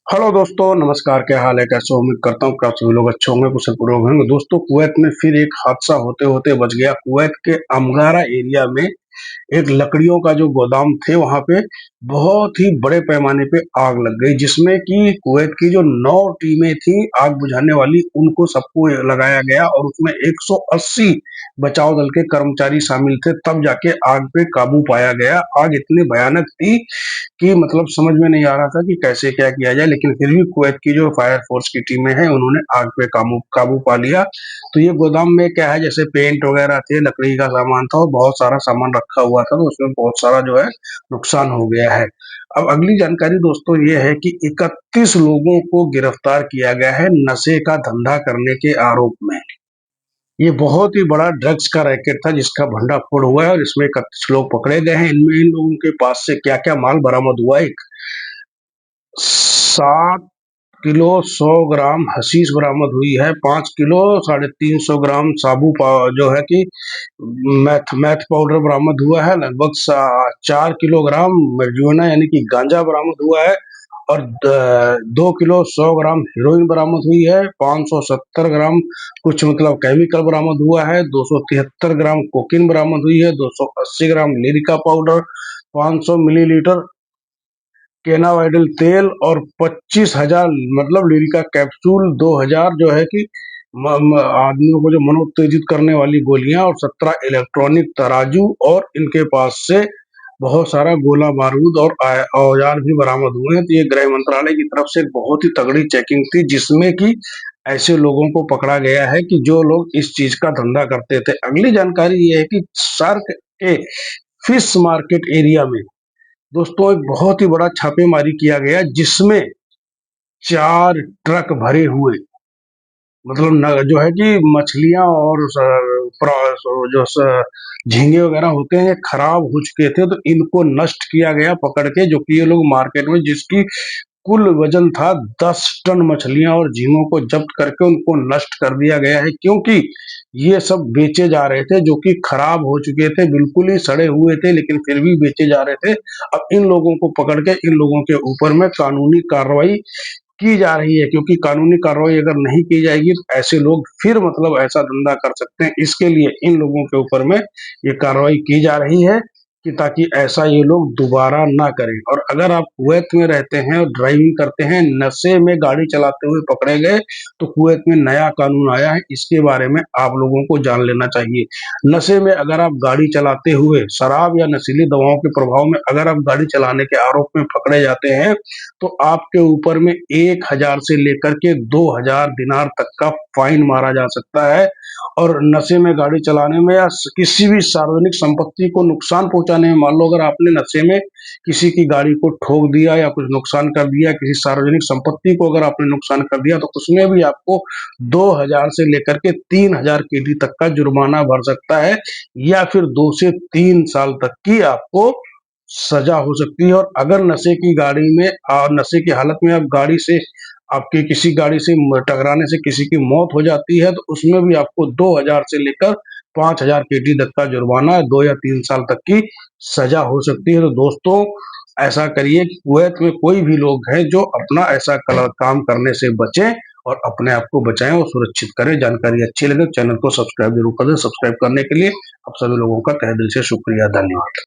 Hello दोस्तों, नमस्कार। क्या हाल है? कैसे हो? उम्मीद करता हूँ कि आप सभी लोग अच्छे होंगे, कुशल पूर्वक होंगे। दोस्तों, कुवैत में फिर एक हादसा होते होते बच गया। कुवैत के अमगारा एरिया में एक लकड़ियों का जो गोदाम थे, वहां पे बहुत ही बड़े पैमाने पे आग लग गई, जिसमें कि कुवैत की जो 9 टीमें थी आग बुझाने वाली, उनको सबको लगाया गया और उसमें 180 बचाव दल के कर्मचारी शामिल थे। तब जाके आग पे काबू पाया गया। आग इतनी भयानक थी कि मतलब समझ में नहीं आ रहा था कि कैसे क्या किया जाए, लेकिन फिर भी कुवैत की जो फायर फोर्स की टीमें हैं, उन्होंने आग पे काबू काबू पा लिया। तो ये गोदाम में क्या है, जैसे पेंट वगैरह थे, लकड़ी का सामान था और बहुत सारा सामान रखा हुआ था, तो उसमें बहुत सारा जो है नुकसान हो गया है। अब अगली जानकारी दोस्तों ये है कि 31 लोगों को गिरफ्तार किया गया है नशे का धंधा करने के आरोप में। ये बहुत ही बड़ा ड्रग्स का रैकेट था जिसका भंडाफोड़ हुआ है और इसमें 31 लोग पकड़े गए हैं। इनमें इन लोगों के पास से क्या क्या माल बरामद हुआ है? 7 किलो 100 ग्राम हशीश बरामद हुई है। 5 किलो 350 ग्राम जो है कि मैथ मैथ पाउडर बरामद हुआ है। लगभग 4 किलोग्राम marijuana यानी कि गांजा बरामद हुआ है और 2 किलो 100 ग्राम हेरोइन बरामद हुई है। 570 ग्राम कुछ मतलब केमिकल बरामद हुआ है। 273 ग्राम कोकीन बरामद हुई है। 280 ग्राम लिरिका पाउडर, 500 मिलीलीटर केनावाइडल तेल और 25,000 मतलब लिरिका कैप्सूल, 2,000 जो है कि आदमियों को जो मनोत्तेजित करने वाली गोलियां और 17 इलेक्ट्रॉनिक तराजू, और इनके पास से बहुत सारा गोला बारूद और औजार भी बरामद हुए हैं। तो ये गृह मंत्रालय की तरफ से एक बहुत ही तगड़ी चेकिंग थी, जिसमें कि ऐसे लोगों को पकड़ा गया है कि जो लोग इस चीज का धंधा करते थे। अगली जानकारी ये है कि सार्क के फिश मार्केट एरिया में दोस्तों एक बहुत ही बड़ा छापेमारी किया गया, जिसमें 4 ट्रक भरे हुए मतलब जो है कि मछलियां और जो झींगे वगैरह होते हैं, ये खराब हो चुके थे, तो इनको नष्ट किया गया पकड़ के। जो कि ये लोग मार्केट में, जिसकी कुल वजन था 10 टन मछलियां और झींगों को जब्त करके उनको नष्ट कर दिया गया है, क्योंकि ये सब बेचे जा रहे थे जो कि खराब हो चुके थे, बिल्कुल ही सड़े हुए थे, लेकिन फिर भी बेचे जा रहे थे। अब इन लोगों को पकड़ के इन लोगों के ऊपर में कानूनी कार्रवाई की जा रही है, क्योंकि कानूनी कार्रवाई अगर नहीं की जाएगी तो ऐसे लोग फिर मतलब ऐसा धंधा कर सकते हैं। इसके लिए इन लोगों के ऊपर में ये कार्रवाई की जा रही है कि ताकि ऐसा ये लोग दोबारा ना करें। और अगर आप कुवैत में रहते हैं और ड्राइविंग करते हैं, नशे में गाड़ी चलाते हुए पकड़े गए, तो कुवैत में नया कानून आया है, इसके बारे में आप लोगों को जान लेना चाहिए। नशे में अगर आप गाड़ी चलाते हुए शराब या नशीली दवाओं के प्रभाव में अगर आप गाड़ी चलाने के आरोप में पकड़े जाते हैं, तो आपके ऊपर में 1,000 से लेकर के 2,000 दिनार तक का फाइन मारा जा सकता है। और नशे में गाड़ी चलाने में या किसी भी सार्वजनिक संपत्ति को नुकसान पहुंचाने में, मान लो अगर आपने नशे में किसी की गाड़ी को ठोक दिया या कुछ नुकसान कर दिया, किसी सार्वजनिक संपत्ति को अगर आपने नुकसान कर दिया, तो उसमें भी आपको 2,000 से लेकर के 3,000 केडी तक का जुर्माना भर सकता है, या फिर 2 से 3 साल तक की आपको सजा हो सकती है। और अगर नशे की गाड़ी में नशे की हालत में आप गाड़ी से आपकी किसी गाड़ी से टकराने से किसी की मौत हो जाती है, तो उसमें भी आपको 2,000 से लेकर 5,000 केडी तक का जुर्माना, 2 या 3 साल तक की सजा हो सकती है। तो दोस्तों, ऐसा करिए कि कुवैत में कोई भी लोग हैं जो अपना ऐसा काम करने से बचें और अपने आप को बचाएं और सुरक्षित करें। जानकारी अच्छी लगे चैनल को सब्सक्राइब जरूर कर दें। सब्सक्राइब करने के लिए आप सभी लोगों का तहे दिल से शुक्रिया, धन्यवाद।